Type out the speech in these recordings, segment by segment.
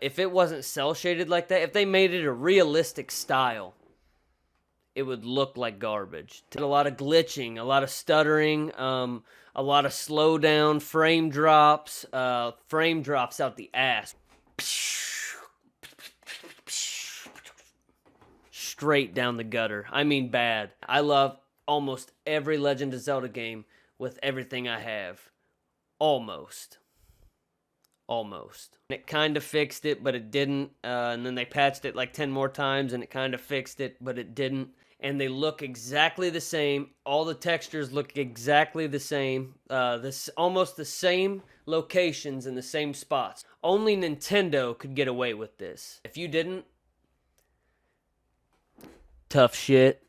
If it wasn't cel shaded like that, if they made it a realistic style, it would look like garbage. A lot of glitching, a lot of stuttering, a lot of slowdown, frame drops out the ass. Straight down the gutter. I mean bad. I love almost every Legend of Zelda game with everything I have. Almost. Almost. It kind of fixed it, but it didn't. And then they patched it like 10 more times and it kind of fixed it, but it didn't. And they look exactly the same. All the textures look exactly the same. This almost the same locations in the same spots. Only Nintendo could get away with this. If you didn't, tough shit.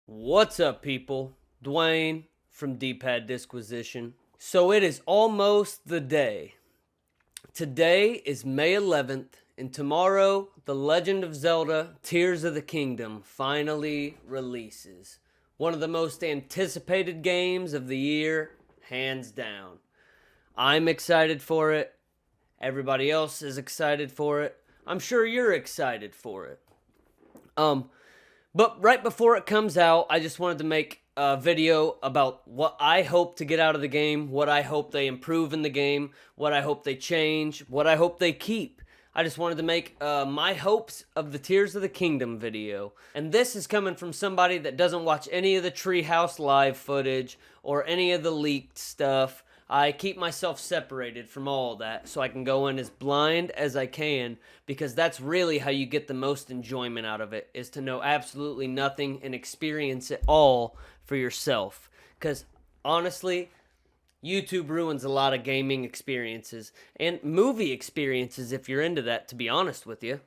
What's up, people? Dwayne from D-Pad Disquisition. So it is almost the day. Today is May 11th, and tomorrow, The Legend of Zelda Tears of the Kingdom finally releases. One of the most anticipated games of the year, hands down. I'm excited for it. Everybody else is excited for it. I'm sure you're excited for it. But right before it comes out, I just wanted to make a video about what I hope to get out of the game, what I hope they improve in the game, what I hope they change, what I hope they keep. I just wanted to make my hopes of the Tears of the Kingdom video. And this is coming from somebody that doesn't watch any of the Treehouse Live footage or any of the leaked stuff. I keep myself separated from all that so I can go in as blind as I can, because that's really how you get the most enjoyment out of it, is to know absolutely nothing and experience it all for yourself. Because honestly, YouTube ruins a lot of gaming experiences and movie experiences if you're into that, to be honest with you.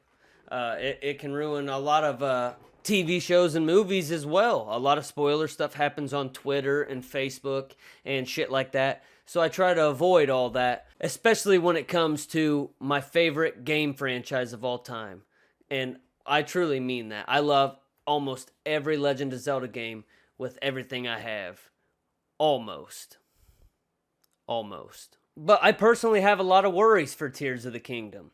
It can ruin a lot of TV shows and movies as well. A lot of spoiler stuff happens on Twitter and Facebook and shit like that. So I try to avoid all that, especially when it comes to my favorite game franchise of all time. And I truly mean that. I love almost every Legend of Zelda game with everything I have. Almost. Almost. But I personally have a lot of worries for Tears of the Kingdom.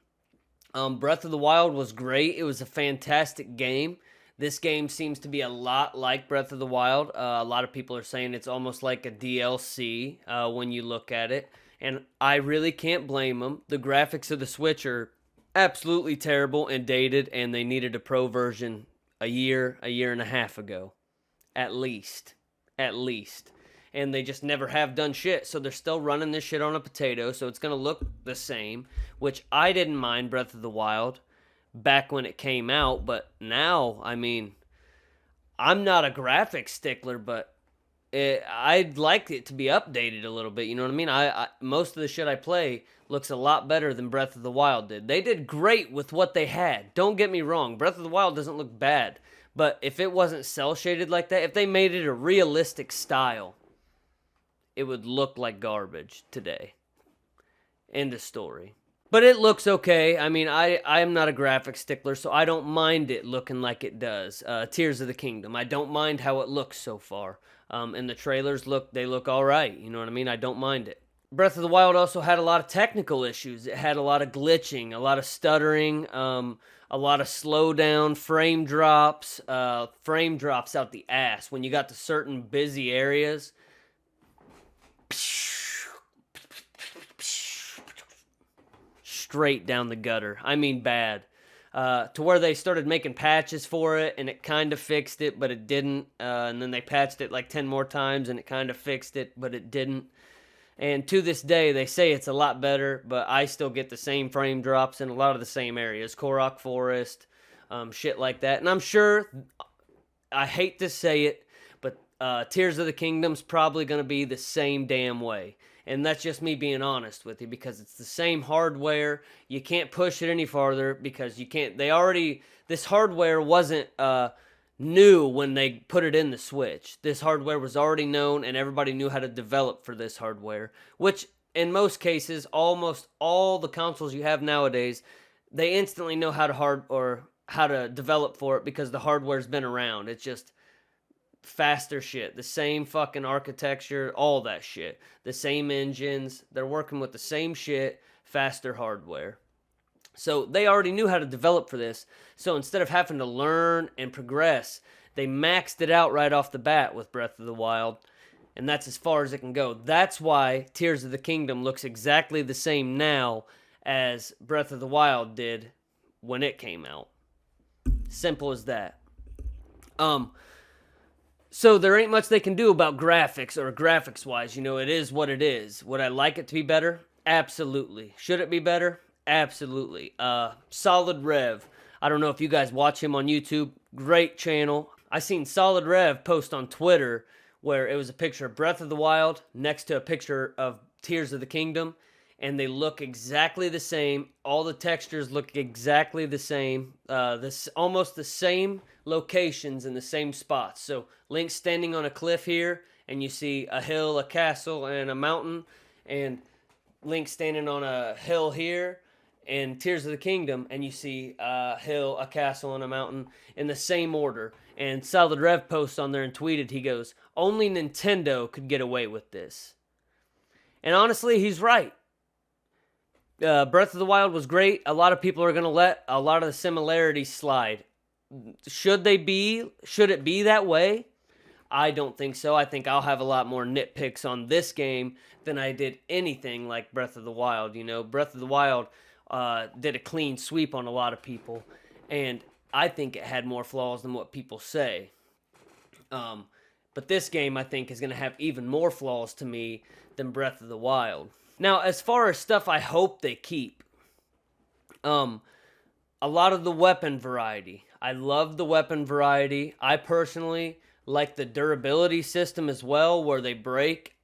Breath of the Wild was great. It was a fantastic game. This game seems to be a lot like Breath of the Wild. A lot of people are saying it's almost like a DLC when you look at it. And I really can't blame them. The graphics of the Switch are absolutely terrible and dated, and they needed a pro version a year and a half ago. At least. At least. And they just never have done shit, so they're still running this shit on a potato, so it's going to look the same, which I didn't mind Breath of the Wild back when it came out, but now, I mean, I'm not a graphics stickler, but I'd like it to be updated a little bit, you know what I mean? Most of the shit I play looks a lot better than Breath of the Wild did. They did great with what they had. Don't get me wrong, Breath of the Wild doesn't look bad, but if it wasn't cel shaded like that, if they made it a realistic style, it would look like garbage today. End of story. But it looks okay. I mean, I am not a graphics stickler, so I don't mind it looking like it does. Tears of the Kingdom. I don't mind how it looks so far. And the trailers look all right. You know what I mean? I don't mind it. Breath of the Wild also had a lot of technical issues. It had a lot of glitching, a lot of stuttering, a lot of slowdown, frame drops out the ass. When you got to certain busy areas, straight down the gutter. I mean bad. To where they started making patches for it, and it kind of fixed it, but it didn't. And then they patched it like 10 more times, and it kind of fixed it, but it didn't. And to this day, they say it's a lot better, but I still get the same frame drops in a lot of the same areas. Korok Forest, shit like that. And I'm sure, I hate to say it, but Tears of the Kingdom's probably going to be the same damn way. And that's just me being honest with you, because it's the same hardware. You can't push it any farther because you can't. This hardware wasn't new when they put it in the Switch. This hardware was already known, and everybody knew how to develop for this hardware, which in most cases, almost all the consoles you have nowadays, they instantly know how to develop for it because the hardware's been around. It's just faster shit, the same fucking architecture, all that shit, the same engines. They're working with the same shit, faster hardware. So they already knew how to develop for this. So instead of having to learn and progress, they maxed it out right off the bat with Breath of the Wild. And that's as far as it can go. That's why Tears of the Kingdom looks exactly the same now as Breath of the Wild did when it came out. Simple as that. So there ain't much they can do about graphics or graphics-wise. You know, it is what it is. Would I like it to be better? Absolutely. Should it be better? Absolutely. Solid Rev. I don't know if you guys watch him on YouTube. Great channel. I seen Solid Rev post on Twitter where it was a picture of Breath of the Wild next to a picture of Tears of the Kingdom, and they look exactly the same. All the textures look exactly the same. Almost the same locations in the same spots. So Link's standing on a cliff here, and you see a hill, a castle, and a mountain, and Link standing on a hill here, and Tears of the Kingdom, and you see a hill, a castle, and a mountain in the same order. And Solid Rev posts on there and tweeted, he goes, only Nintendo could get away with this. And honestly, he's right. Breath of the Wild was great. A lot of people are going to let a lot of the similarities slide. Should it be that way? I don't think so. I think I'll have a lot more nitpicks on this game than I did anything like Breath of the Wild. You know, Breath of the Wild did a clean sweep on a lot of people, and I think it had more flaws than what people say. But this game, I think, is going to have even more flaws to me than Breath of the Wild. Now, as far as stuff I hope they keep, a lot of the weapon variety. I love the weapon variety. I personally like the durability system as well, where they break.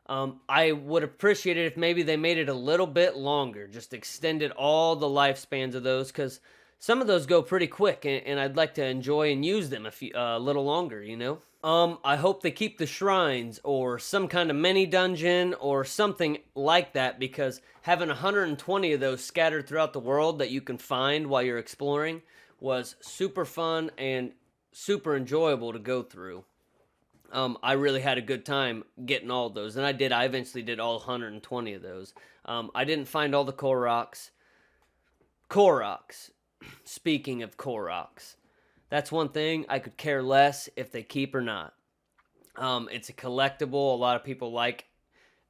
I would appreciate it if maybe they made it a little bit longer, just extended all the lifespans of those, because some of those go pretty quick, and I'd like to enjoy and use them a little longer, you know? I hope they keep the shrines or some kind of mini dungeon or something like that, because having 120 of those scattered throughout the world that you can find while you're exploring was super fun and super enjoyable to go through. I really had a good time getting all those, and I eventually did all 120 of those. I didn't find all the Koroks. Speaking of Koroks, that's one thing I could care less if they keep or not. It's a collectible. A lot of people like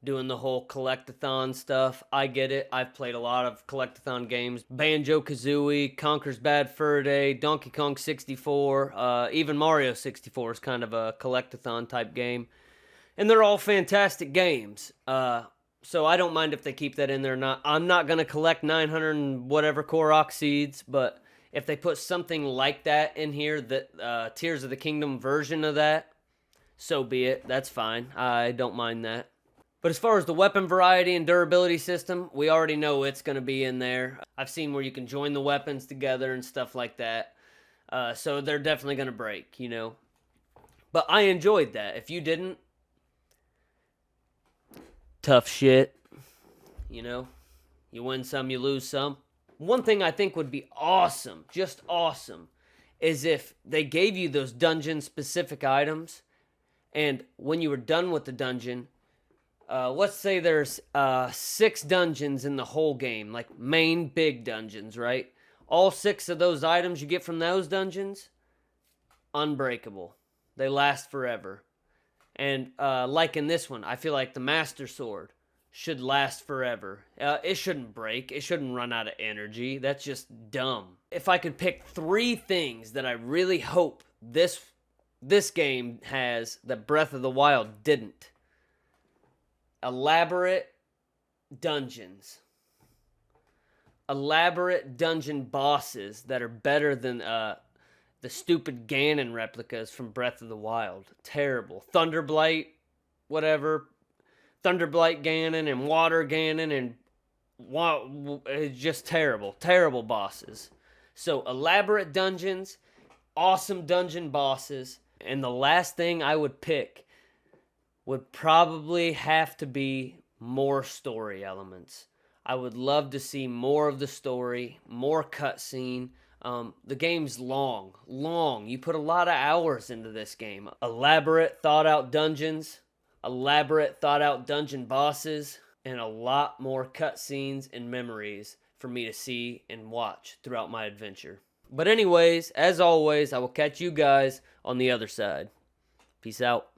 doing the whole collectathon stuff. I get it. I've played a lot of collectathon games. Banjo-Kazooie, Conker's Bad Fur Day, Donkey Kong 64, even Mario 64 is kind of a collectathon type game. And they're all fantastic games. So I don't mind if they keep that in there or not. I'm not going to collect 900 and whatever Korok seeds, but if they put something like that in here, that Tears of the Kingdom version of that, so be it. That's fine. I don't mind that. But as far as the weapon variety and durability system, we already know it's going to be in there. I've seen where you can join the weapons together and stuff like that. So they're definitely going to break, you know. But I enjoyed that. If you didn't, tough shit. You know, you win some, you lose some. One thing I think would be awesome, just awesome, is if they gave you those dungeon-specific items, and when you were done with the dungeon, let's say there's 6 dungeons in the whole game, like main big dungeons, right? All 6 of those items you get from those dungeons, unbreakable. They last forever. And like in this one, I feel like the Master Sword should last forever. It shouldn't break. It shouldn't run out of energy. That's just dumb. If I could pick 3 things that I really hope this game has that Breath of the Wild didn't. Elaborate dungeons. Elaborate dungeon bosses that are better than the stupid Ganon replicas from Breath of the Wild. Terrible. Thunderblight, whatever. Thunderblight Ganon and Water Ganon and it's just terrible. Terrible bosses. So elaborate dungeons, awesome dungeon bosses, and the last thing I would pick would probably have to be more story elements. I would love to see more of the story, more cutscene, The game's long. You put a lot of hours into this game. Elaborate, thought out dungeons, elaborate, thought out dungeon bosses, and a lot more cutscenes and memories for me to see and watch throughout my adventure. But anyways, as always, I will catch you guys on the other side. Peace out.